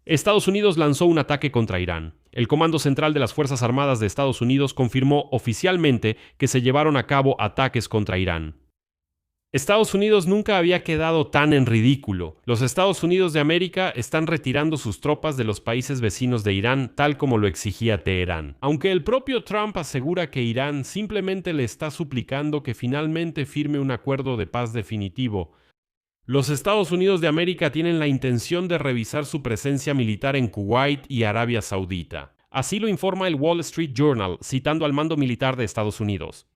Estados Unidos lanzó un ataque contra Irán. El Comando Central de las Fuerzas Armadas de Estados Unidos confirmó oficialmente que se llevaron a cabo ataques contra Irán. Estados Unidos nunca había quedado tan en ridículo. Los Estados Unidos de América están retirando sus tropas de los países vecinos de Irán, tal como lo exigía Teherán. Aunque el propio Trump asegura que Irán simplemente le está suplicando que finalmente firme un acuerdo de paz definitivo, los Estados Unidos de América tienen la intención de revisar su presencia militar en Kuwait y Arabia Saudita. Así lo informa el Wall Street Journal, citando al mando militar de Estados Unidos.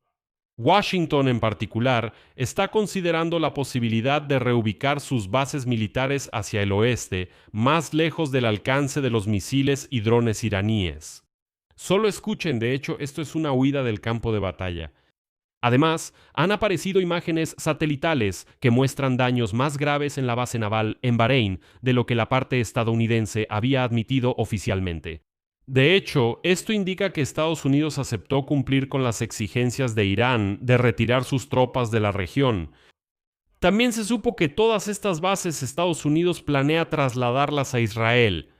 Washington, en particular, está considerando la posibilidad de reubicar sus bases militares hacia el oeste, más lejos del alcance de los misiles y drones iraníes. Solo escuchen, de hecho, esto es una huida del campo de batalla. Además, han aparecido imágenes satelitales que muestran daños más graves en la base naval en Bahrein de lo que la parte estadounidense había admitido oficialmente. De hecho, esto indica que Estados Unidos aceptó cumplir con las exigencias de Irán de retirar sus tropas de la región. También se supo que todas estas bases Estados Unidos planea trasladarlas a Israel.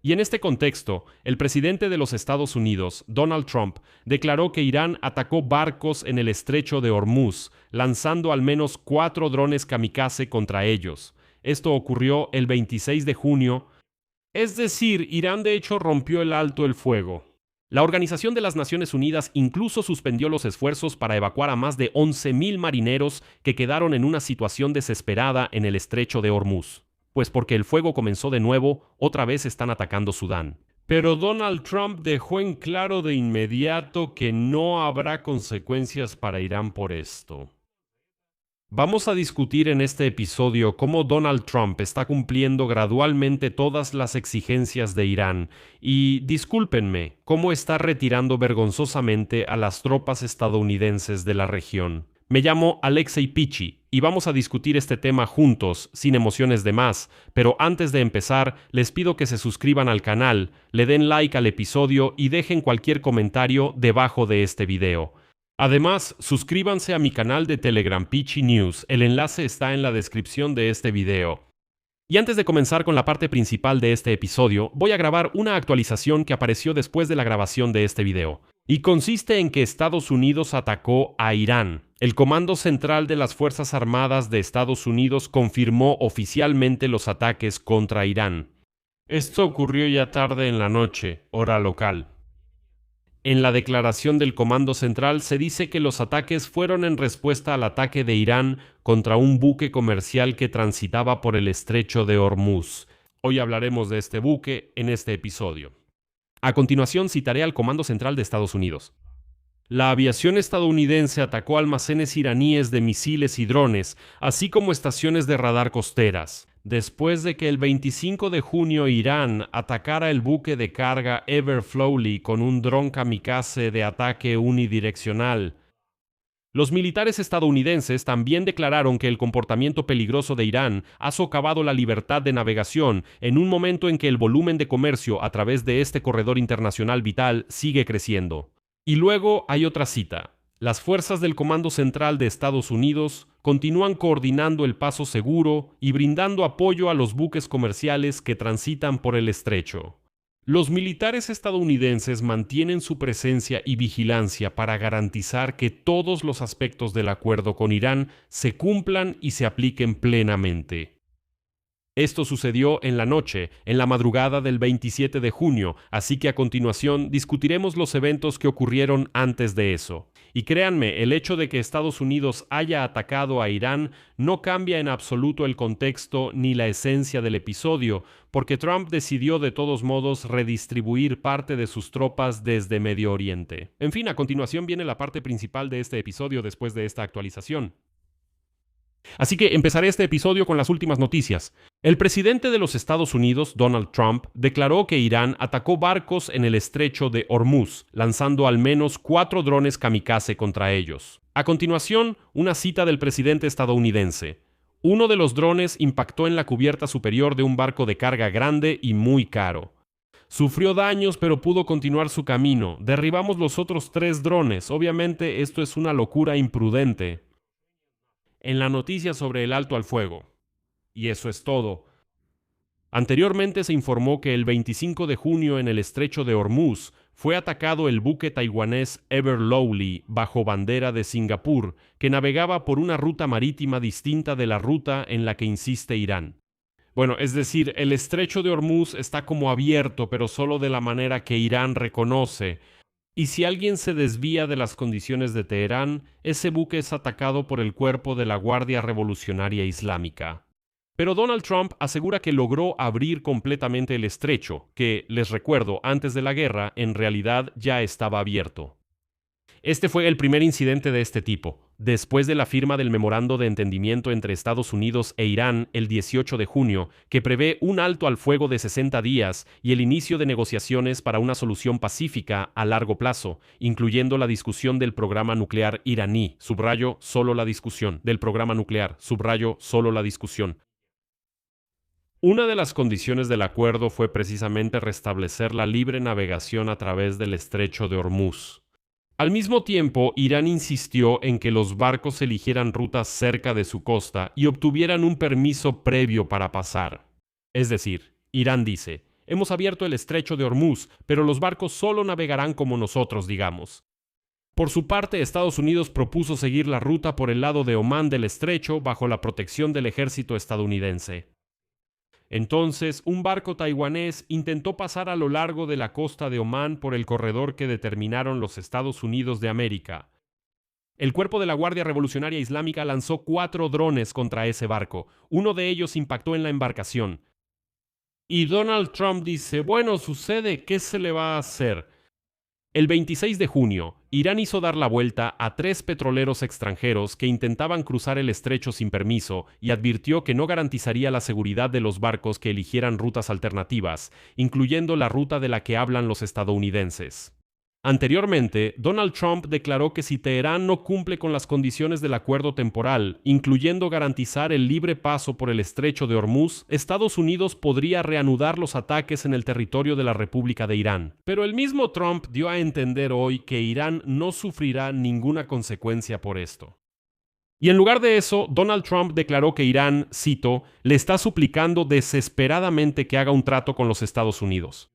Y en este contexto, el presidente de los Estados Unidos, Donald Trump, declaró que Irán atacó barcos en el estrecho de Hormuz, lanzando al menos 4 drones kamikaze contra ellos. Esto ocurrió el 26 de junio. Es decir, Irán de hecho rompió el alto el fuego. La Organización de las Naciones Unidas incluso suspendió los esfuerzos para evacuar a más de 11,000 marineros que quedaron en una situación desesperada en el estrecho de Hormuz. Pues porque el fuego comenzó de nuevo, otra vez están atacando Sudán. Pero Donald Trump dejó en claro de inmediato que no habrá consecuencias para Irán por esto. Vamos a discutir en este episodio cómo Donald Trump está cumpliendo gradualmente todas las exigencias de Irán y, discúlpenme, cómo está retirando vergonzosamente a las tropas estadounidenses de la región. Me llamo Alexei Pichi y vamos a discutir este tema juntos, sin emociones de más, pero antes de empezar, les pido que se suscriban al canal, le den like al episodio y dejen cualquier comentario debajo de este video. Además, suscríbanse a mi canal de Telegram Pichi News, el enlace está en la descripción de este video. Y antes de comenzar con la parte principal de este episodio, voy a grabar una actualización que apareció después de la grabación de este video. Y consiste en que Estados Unidos atacó a Irán. El Comando Central de las Fuerzas Armadas de Estados Unidos confirmó oficialmente los ataques contra Irán. Esto ocurrió ya tarde en la noche, hora local. En la declaración del Comando Central se dice que los ataques fueron en respuesta al ataque de Irán contra un buque comercial que transitaba por el estrecho de Hormuz. Hoy hablaremos de este buque en este episodio. A continuación citaré al Comando Central de Estados Unidos. La aviación estadounidense atacó almacenes iraníes de misiles y drones, así como estaciones de radar costeras, después de que el 25 de junio Irán atacara el buque de carga Ever Flowly con un dron kamikaze de ataque unidireccional. Los militares estadounidenses también declararon que el comportamiento peligroso de Irán ha socavado la libertad de navegación en un momento en que el volumen de comercio a través de este corredor internacional vital sigue creciendo. Y luego hay otra cita. Las fuerzas del Comando Central de Estados Unidos continúan coordinando el paso seguro y brindando apoyo a los buques comerciales que transitan por el estrecho. Los militares estadounidenses mantienen su presencia y vigilancia para garantizar que todos los aspectos del acuerdo con Irán se cumplan y se apliquen plenamente. Esto sucedió en la noche, en la madrugada del 27 de junio, así que a continuación discutiremos los eventos que ocurrieron antes de eso. Y créanme, el hecho de que Estados Unidos haya atacado a Irán no cambia en absoluto el contexto ni la esencia del episodio, porque Trump decidió de todos modos redistribuir parte de sus tropas desde Medio Oriente. En fin, a continuación viene la parte principal de este episodio después de esta actualización. Así que empezaré este episodio con las últimas noticias. El presidente de los Estados Unidos, Donald Trump, declaró que Irán atacó barcos en el estrecho de Hormuz, lanzando al menos 4 drones kamikaze contra ellos. A continuación, una cita del presidente estadounidense. Uno de los drones impactó en la cubierta superior de un barco de carga grande y muy caro. Sufrió daños, pero pudo continuar su camino. Derribamos los otros 3 drones. Obviamente, esto es una locura imprudente. En la noticia sobre el alto al fuego. Y eso es todo. Anteriormente se informó que el 25 de junio en el estrecho de Hormuz fue atacado el buque taiwanés Ever Lowly bajo bandera de Singapur, que navegaba por una ruta marítima distinta de la ruta en la que insiste Irán. Bueno, es decir, el estrecho de Hormuz está como abierto, pero solo de la manera que Irán reconoce. Y si alguien se desvía de las condiciones de Teherán, ese buque es atacado por el cuerpo de la Guardia Revolucionaria Islámica. Pero Donald Trump asegura que logró abrir completamente el estrecho, que, les recuerdo, antes de la guerra, en realidad ya estaba abierto. Este fue el primer incidente de este tipo, después de la firma del memorando de entendimiento entre Estados Unidos e Irán el 18 de junio, que prevé un alto al fuego de 60 días y el inicio de negociaciones para una solución pacífica a largo plazo, incluyendo la discusión del programa nuclear iraní, subrayo, solo la discusión, del programa nuclear, subrayo, solo la discusión. Una de las condiciones del acuerdo fue precisamente restablecer la libre navegación a través del estrecho de Hormuz. Al mismo tiempo, Irán insistió en que los barcos eligieran rutas cerca de su costa y obtuvieran un permiso previo para pasar. Es decir, Irán dice, hemos abierto el estrecho de Hormuz, pero los barcos solo navegarán como nosotros digamos. Por su parte, Estados Unidos propuso seguir la ruta por el lado de Omán del estrecho bajo la protección del ejército estadounidense. Entonces, un barco taiwanés intentó pasar a lo largo de la costa de Omán por el corredor que determinaron los Estados Unidos de América. El cuerpo de la Guardia Revolucionaria Islámica lanzó 4 drones contra ese barco. Uno de ellos impactó en la embarcación. Y Donald Trump dice, bueno, sucede, ¿qué se le va a hacer? El 26 de junio, Irán hizo dar la vuelta a 3 petroleros extranjeros que intentaban cruzar el estrecho sin permiso y advirtió que no garantizaría la seguridad de los barcos que eligieran rutas alternativas, incluyendo la ruta de la que hablan los estadounidenses. Anteriormente, Donald Trump declaró que si Teherán no cumple con las condiciones del acuerdo temporal, incluyendo garantizar el libre paso por el estrecho de Hormuz, Estados Unidos podría reanudar los ataques en el territorio de la República de Irán. Pero el mismo Trump dio a entender hoy que Irán no sufrirá ninguna consecuencia por esto. Y en lugar de eso, Donald Trump declaró que Irán, cito, le está suplicando desesperadamente que haga un trato con los Estados Unidos.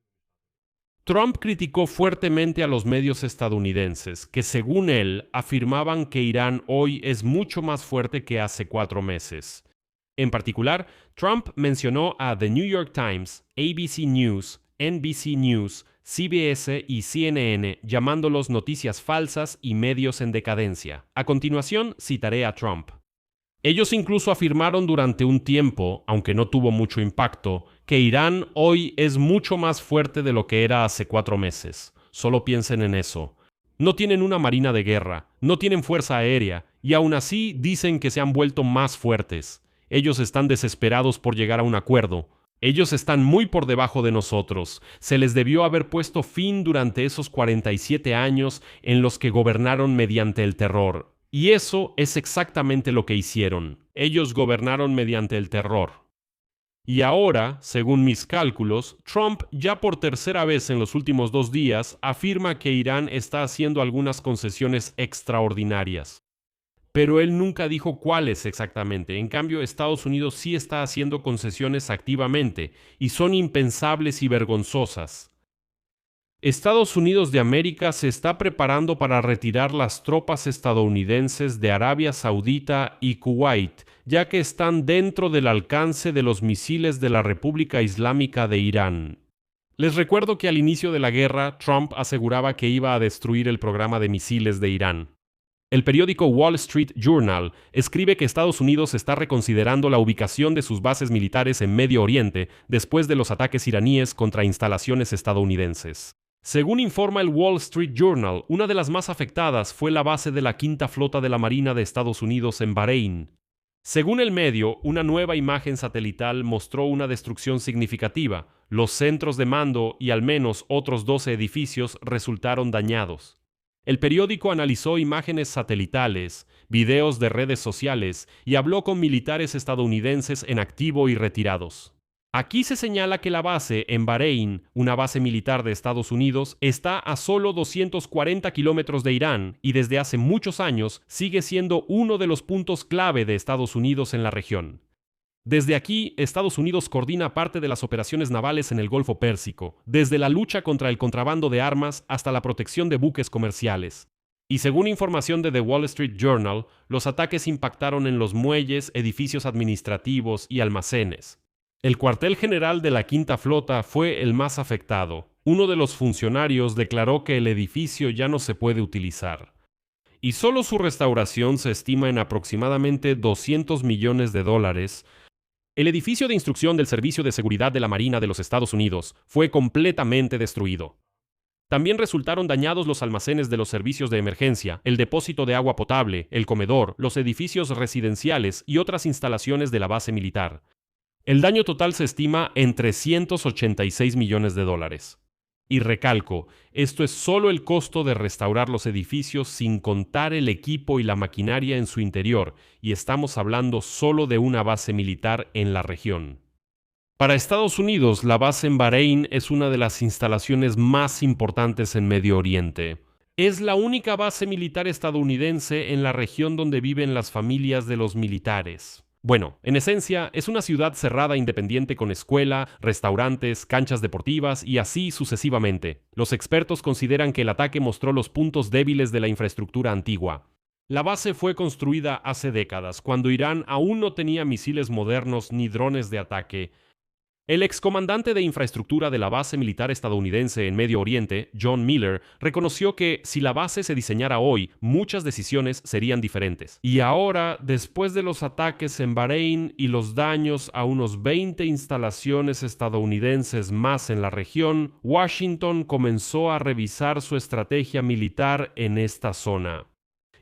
Trump criticó fuertemente a los medios estadounidenses, que según él afirmaban que Irán hoy es mucho más fuerte que hace 4 meses. En particular, Trump mencionó a The New York Times, ABC News, NBC News, CBS y CNN, llamándolos noticias falsas y medios en decadencia. A continuación, citaré a Trump. Ellos incluso afirmaron durante un tiempo, aunque no tuvo mucho impacto, que Irán hoy es mucho más fuerte de lo que era hace 4 meses. Solo piensen en eso. No tienen una marina de guerra, no tienen fuerza aérea, y aún así dicen que se han vuelto más fuertes. Ellos están desesperados por llegar a un acuerdo. Ellos están muy por debajo de nosotros. Se les debió haber puesto fin durante esos 47 años en los que gobernaron mediante el terror. Y eso es exactamente lo que hicieron. Ellos gobernaron mediante el terror. Y ahora, según mis cálculos, Trump ya por tercera vez en los últimos 2 días afirma que Irán está haciendo algunas concesiones extraordinarias. Pero él nunca dijo cuáles exactamente. En cambio, Estados Unidos sí está haciendo concesiones activamente, y son impensables y vergonzosas. Estados Unidos de América se está preparando para retirar las tropas estadounidenses de Arabia Saudita y Kuwait, ya que están dentro del alcance de los misiles de la República Islámica de Irán. Les recuerdo que al inicio de la guerra, Trump aseguraba que iba a destruir el programa de misiles de Irán. El periódico Wall Street Journal escribe que Estados Unidos está reconsiderando la ubicación de sus bases militares en Medio Oriente después de los ataques iraníes contra instalaciones estadounidenses. Según informa el Wall Street Journal, una de las más afectadas fue la base de la Quinta Flota de la Marina de Estados Unidos en Bahrein. Según el medio, una nueva imagen satelital mostró una destrucción significativa. Los centros de mando y al menos otros 12 edificios resultaron dañados. El periódico analizó imágenes satelitales, videos de redes sociales y habló con militares estadounidenses en activo y retirados. Aquí se señala que la base en Bahrein, una base militar de Estados Unidos, está a solo 240 kilómetros de Irán y desde hace muchos años sigue siendo uno de los puntos clave de Estados Unidos en la región. Desde aquí, Estados Unidos coordina parte de las operaciones navales en el Golfo Pérsico, desde la lucha contra el contrabando de armas hasta la protección de buques comerciales. Y según información de The Wall Street Journal, los ataques impactaron en los muelles, edificios administrativos y almacenes. El cuartel general de la Quinta Flota fue el más afectado. Uno de los funcionarios declaró que el edificio ya no se puede utilizar. Y solo su restauración se estima en aproximadamente $200 millones. El edificio de instrucción del Servicio de Seguridad de la Marina de los Estados Unidos fue completamente destruido. También resultaron dañados los almacenes de los servicios de emergencia, el depósito de agua potable, el comedor, los edificios residenciales y otras instalaciones de la base militar. El daño total se estima en $386 millones. Y recalco, esto es solo el costo de restaurar los edificios sin contar el equipo y la maquinaria en su interior, y estamos hablando solo de una base militar en la región. Para Estados Unidos, la base en Bahrein es una de las instalaciones más importantes en Medio Oriente. Es la única base militar estadounidense en la región donde viven las familias de los militares. Bueno, en esencia, es una ciudad cerrada independiente con escuela, restaurantes, canchas deportivas y así sucesivamente. Los expertos consideran que el ataque mostró los puntos débiles de la infraestructura antigua. La base fue construida hace décadas, cuando Irán aún no tenía misiles modernos ni drones de ataque. El excomandante de infraestructura de la base militar estadounidense en Medio Oriente, John Miller, reconoció que si la base se diseñara hoy, muchas decisiones serían diferentes. Y ahora, después de los ataques en Bahrein y los daños a unos 20 instalaciones estadounidenses más en la región, Washington comenzó a revisar su estrategia militar en esta zona.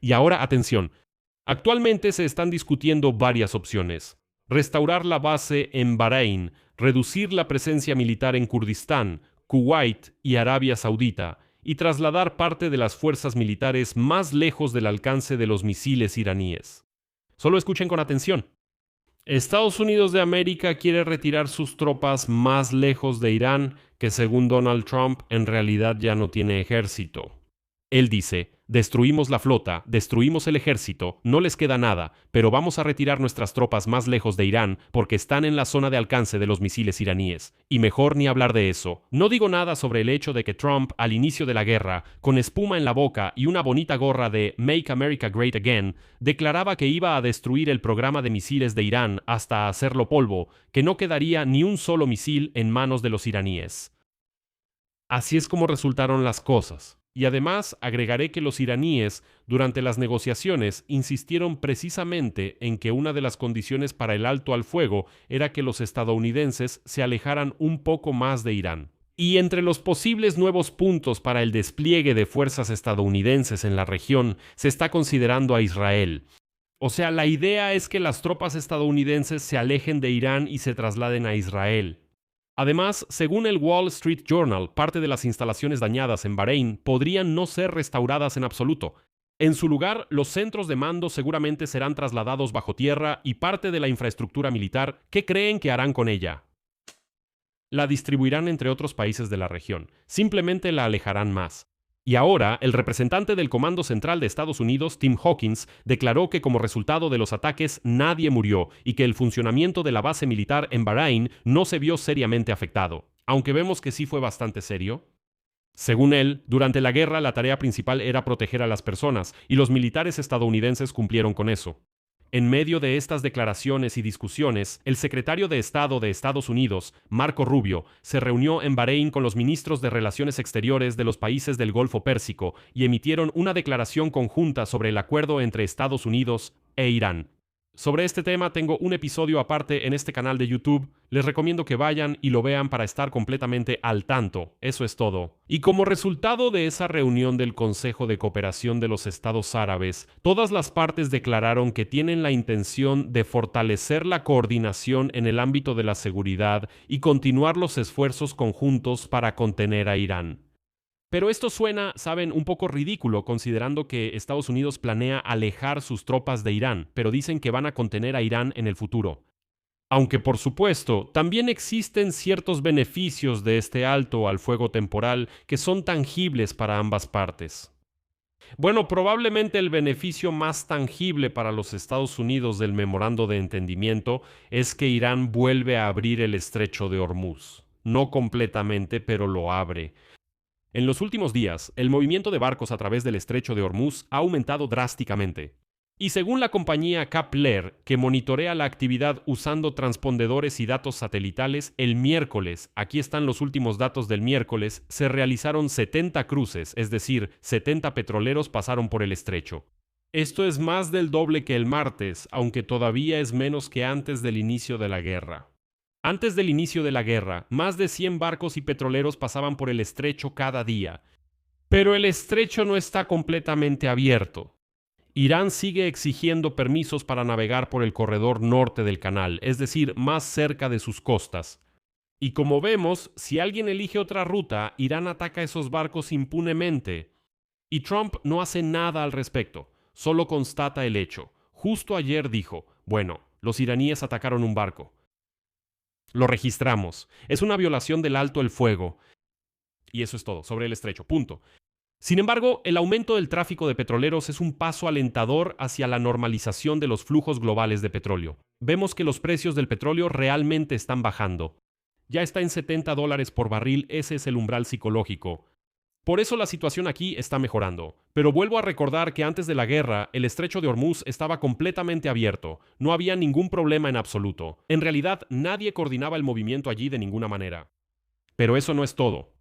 Y ahora, atención, actualmente se están discutiendo varias opciones. Restaurar la base en Bahrein, reducir la presencia militar en Kurdistán, Kuwait y Arabia Saudita, y trasladar parte de las fuerzas militares más lejos del alcance de los misiles iraníes. Solo escuchen con atención. Estados Unidos de América quiere retirar sus tropas más lejos de Irán, que según Donald Trump en realidad ya no tiene ejército. Él dice, destruimos la flota, destruimos el ejército, no les queda nada, pero vamos a retirar nuestras tropas más lejos de Irán porque están en la zona de alcance de los misiles iraníes. Y mejor ni hablar de eso. No digo nada sobre el hecho de que Trump, al inicio de la guerra, con espuma en la boca y una bonita gorra de Make America Great Again, declaraba que iba a destruir el programa de misiles de Irán hasta hacerlo polvo, que no quedaría ni un solo misil en manos de los iraníes. Así es como resultaron las cosas. Y además agregaré que los iraníes, durante las negociaciones, insistieron precisamente en que una de las condiciones para el alto al fuego era que los estadounidenses se alejaran un poco más de Irán. Y entre los posibles nuevos puntos para el despliegue de fuerzas estadounidenses en la región se está considerando a Israel. O sea, la idea es que las tropas estadounidenses se alejen de Irán y se trasladen a Israel. Además, según el Wall Street Journal, parte de las instalaciones dañadas en Bahrein podrían no ser restauradas en absoluto. En su lugar, los centros de mando seguramente serán trasladados bajo tierra y parte de la infraestructura militar, ¿qué creen que harán con ella? La distribuirán entre otros países de la región. Simplemente la alejarán más. Y ahora, el representante del Comando Central de Estados Unidos, Tim Hawkins, declaró que como resultado de los ataques nadie murió y que el funcionamiento de la base militar en Bahrein no se vio seriamente afectado, aunque vemos que sí fue bastante serio. Según él, durante la guerra la tarea principal era proteger a las personas, y los militares estadounidenses cumplieron con eso. En medio de estas declaraciones y discusiones, el secretario de Estado de Estados Unidos, Marco Rubio, se reunió en Bahrein con los ministros de Relaciones Exteriores de los países del Golfo Pérsico y emitieron una declaración conjunta sobre el acuerdo entre Estados Unidos e Irán. Sobre este tema tengo un episodio aparte en este canal de YouTube. Les recomiendo que vayan y lo vean para estar completamente al tanto. Eso es todo. Y como resultado de esa reunión del Consejo de Cooperación de los Estados Árabes, todas las partes declararon que tienen la intención de fortalecer la coordinación en el ámbito de la seguridad y continuar los esfuerzos conjuntos para contener a Irán. Pero esto suena, saben, un poco ridículo considerando que Estados Unidos planea alejar sus tropas de Irán, pero dicen que van a contener a Irán en el futuro. Aunque por supuesto, también existen ciertos beneficios de este alto al fuego temporal que son tangibles para ambas partes. Bueno, probablemente el beneficio más tangible para los Estados Unidos del memorando de entendimiento es que Irán vuelve a abrir el estrecho de Hormuz. No completamente, pero lo abre. En los últimos días, el movimiento de barcos a través del estrecho de Hormuz ha aumentado drásticamente. Y según la compañía Kepler, que monitorea la actividad usando transpondedores y datos satelitales, el miércoles, aquí están los últimos datos del miércoles, se realizaron 70 cruces, es decir, 70 petroleros pasaron por el estrecho. Esto es más del doble que el martes, aunque todavía es menos que antes del inicio de la guerra. Antes del inicio de la guerra, más de 100 barcos y petroleros pasaban por el estrecho cada día. Pero el estrecho no está completamente abierto. Irán sigue exigiendo permisos para navegar por el corredor norte del canal, es decir, más cerca de sus costas. Y como vemos, si alguien elige otra ruta, Irán ataca esos barcos impunemente. Y Trump no hace nada al respecto, solo constata el hecho. Justo ayer dijo, bueno, los iraníes atacaron un barco. Lo registramos. Es una violación del alto el fuego. Y eso es todo, sobre el estrecho, punto. Sin embargo, el aumento del tráfico de petroleros es un paso alentador hacia la normalización de los flujos globales de petróleo. Vemos que los precios del petróleo realmente están bajando. Ya está en $70 por barril, ese es el umbral psicológico. Por eso la situación aquí está mejorando. Pero vuelvo a recordar que antes de la guerra, el estrecho de Hormuz estaba completamente abierto. No había ningún problema en absoluto. En realidad, nadie coordinaba el movimiento allí de ninguna manera. Pero eso no es todo.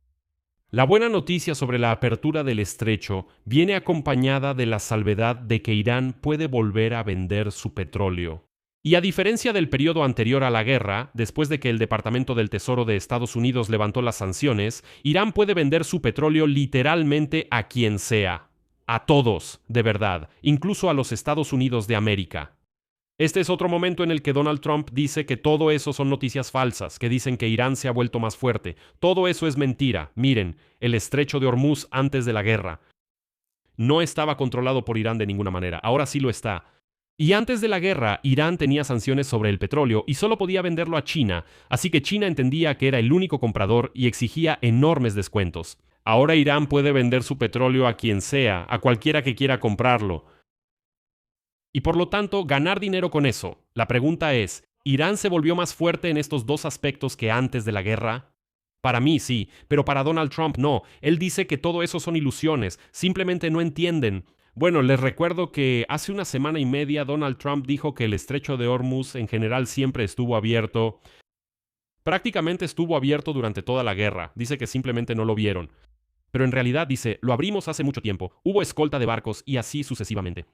La buena noticia sobre la apertura del estrecho viene acompañada de la salvedad de que Irán puede volver a vender su petróleo. Y a diferencia del periodo anterior a la guerra, después de que el Departamento del Tesoro de Estados Unidos levantó las sanciones, Irán puede vender su petróleo literalmente a quien sea. A todos, de verdad, incluso a los Estados Unidos de América. Este es otro momento en el que Donald Trump dice que todo eso son noticias falsas, que dicen que Irán se ha vuelto más fuerte. Todo eso es mentira. Miren, el estrecho de Hormuz antes de la guerra no estaba controlado por Irán de ninguna manera. Ahora sí lo está. Y antes de la guerra, Irán tenía sanciones sobre el petróleo y solo podía venderlo a China, así que China entendía que era el único comprador y exigía enormes descuentos. Ahora Irán puede vender su petróleo a quien sea, a cualquiera que quiera comprarlo. Y por lo tanto, ganar dinero con eso. La pregunta es, ¿Irán se volvió más fuerte en estos dos aspectos que antes de la guerra? Para mí sí, pero para Donald Trump no. Él dice que todo eso son ilusiones, simplemente no entienden. Bueno, les recuerdo que hace una semana y media Donald Trump dijo que el estrecho de Hormuz en general siempre estuvo abierto. Prácticamente estuvo abierto durante toda la guerra. Dice que simplemente no lo vieron. Pero en realidad dice, lo abrimos hace mucho tiempo, hubo escolta de barcos y así sucesivamente.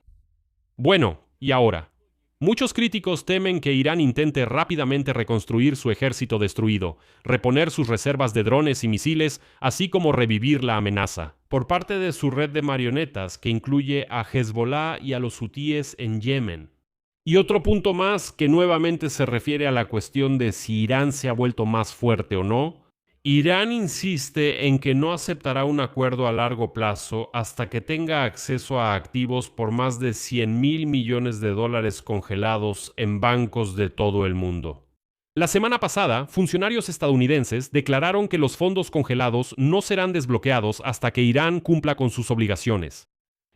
Bueno, y ahora, muchos críticos temen que Irán intente rápidamente reconstruir su ejército destruido, reponer sus reservas de drones y misiles, así como revivir la amenaza, por parte de su red de marionetas que incluye a Hezbollah y a los hutíes en Yemen. Y otro punto más que nuevamente se refiere a la cuestión de si Irán se ha vuelto más fuerte o no. Irán insiste en que no aceptará un acuerdo a largo plazo hasta que tenga acceso a activos por más de $100.000 millones congelados en bancos de todo el mundo. La semana pasada, funcionarios estadounidenses declararon que los fondos congelados no serán desbloqueados hasta que Irán cumpla con sus obligaciones.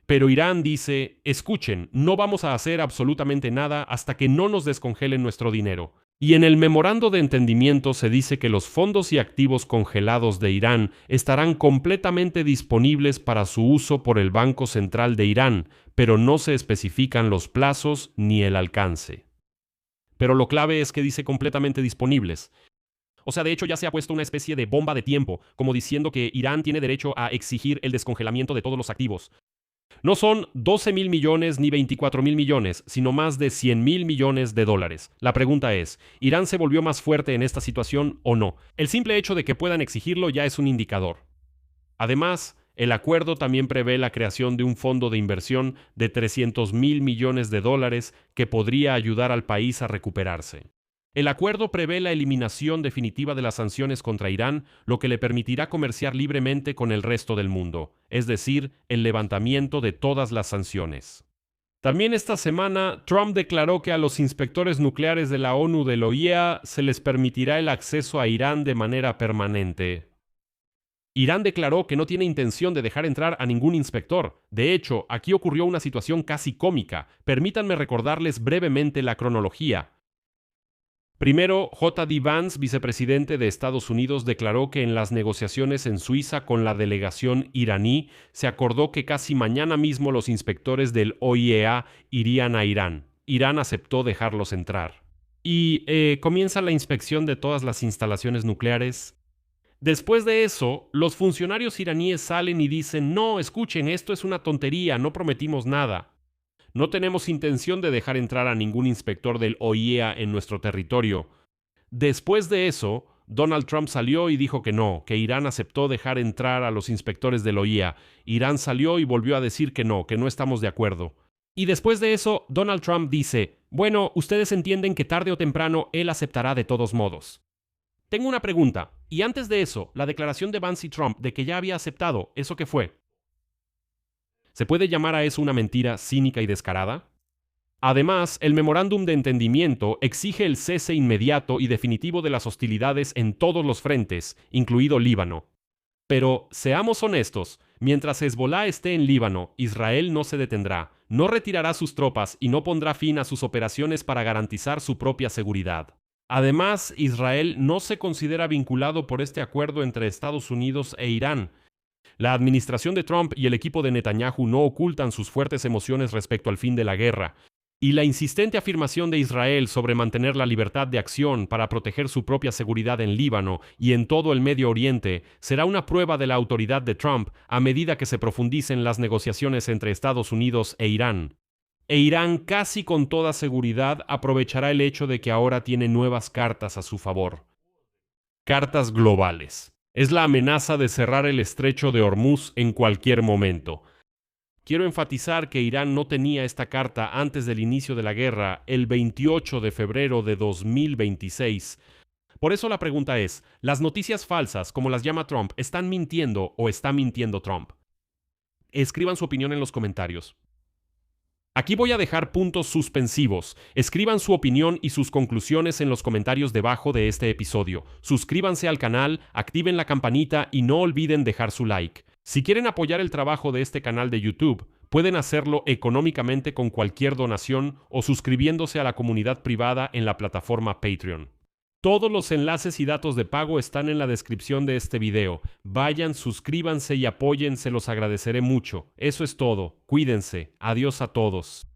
Pero Irán dice, escuchen, no vamos a hacer absolutamente nada hasta que no nos descongelen nuestro dinero. Y en el memorando de entendimiento se dice que los fondos y activos congelados de Irán estarán completamente disponibles para su uso por el Banco Central de Irán, pero no se especifican los plazos ni el alcance. Pero lo clave es que dice completamente disponibles. O sea, de hecho ya se ha puesto una especie de bomba de tiempo, como diciendo que Irán tiene derecho a exigir el descongelamiento de todos los activos. No son 12.000 millones ni 24.000 millones, sino más de 100.000 millones de dólares. La pregunta es, ¿Irán se volvió más fuerte en esta situación o no? El simple hecho de que puedan exigirlo ya es un indicador. Además, el acuerdo también prevé la creación de un fondo de inversión de 300.000 millones de dólares que podría ayudar al país a recuperarse. El acuerdo prevé la eliminación definitiva de las sanciones contra Irán, lo que le permitirá comerciar libremente con el resto del mundo, es decir, el levantamiento de todas las sanciones. También esta semana, Trump declaró que a los inspectores nucleares de la ONU de la OIEA se les permitirá el acceso a Irán de manera permanente. Irán declaró que no tiene intención de dejar entrar a ningún inspector. De hecho, aquí ocurrió una situación casi cómica. Permítanme recordarles brevemente la cronología. Primero, J.D. Vance, vicepresidente de Estados Unidos, declaró que en las negociaciones en Suiza con la delegación iraní se acordó que casi mañana mismo los inspectores del OIEA irían a Irán. Irán aceptó dejarlos entrar. Y comienza la inspección de todas las instalaciones nucleares. Después de eso, los funcionarios iraníes salen y dicen: no, escuchen, esto es una tontería, no prometimos nada. No tenemos intención de dejar entrar a ningún inspector del OIEA en nuestro territorio. Después de eso, Donald Trump salió y dijo que no, que Irán aceptó dejar entrar a los inspectores del OIEA. Irán salió y volvió a decir que no estamos de acuerdo. Y después de eso, Donald Trump dice: bueno, ustedes entienden que tarde o temprano él aceptará de todos modos. Tengo una pregunta, y antes de eso, la declaración de Vance y Trump de que ya había aceptado, ¿eso qué fue? ¿Se puede llamar a eso una mentira cínica y descarada? Además, el memorándum de entendimiento exige el cese inmediato y definitivo de las hostilidades en todos los frentes, incluido Líbano. Pero, seamos honestos, mientras Hezbollah esté en Líbano, Israel no se detendrá, no retirará sus tropas y no pondrá fin a sus operaciones para garantizar su propia seguridad. Además, Israel no se considera vinculado por este acuerdo entre Estados Unidos e Irán. La administración de Trump y el equipo de Netanyahu no ocultan sus fuertes emociones respecto al fin de la guerra, y la insistente afirmación de Israel sobre mantener la libertad de acción para proteger su propia seguridad en Líbano y en todo el Medio Oriente será una prueba de la autoridad de Trump a medida que se profundicen las negociaciones entre Estados Unidos e Irán. E Irán casi con toda seguridad aprovechará el hecho de que ahora tiene nuevas cartas a su favor. Cartas globales. Es la amenaza de cerrar el estrecho de Hormuz en cualquier momento. Quiero enfatizar que Irán no tenía esta carta antes del inicio de la guerra, el 28 de febrero de 2026. Por eso la pregunta es, ¿las noticias falsas, como las llama Trump, están mintiendo o está mintiendo Trump? Escriban su opinión en los comentarios. Aquí voy a dejar puntos suspensivos. Escriban su opinión y sus conclusiones en los comentarios debajo de este episodio. Suscríbanse al canal, activen la campanita y no olviden dejar su like. Si quieren apoyar el trabajo de este canal de YouTube, pueden hacerlo económicamente con cualquier donación o suscribiéndose a la comunidad privada en la plataforma Patreon. Todos los enlaces y datos de pago están en la descripción de este video. Vayan, suscríbanse y apoyen, se los agradeceré mucho. Eso es todo. Cuídense. Adiós a todos.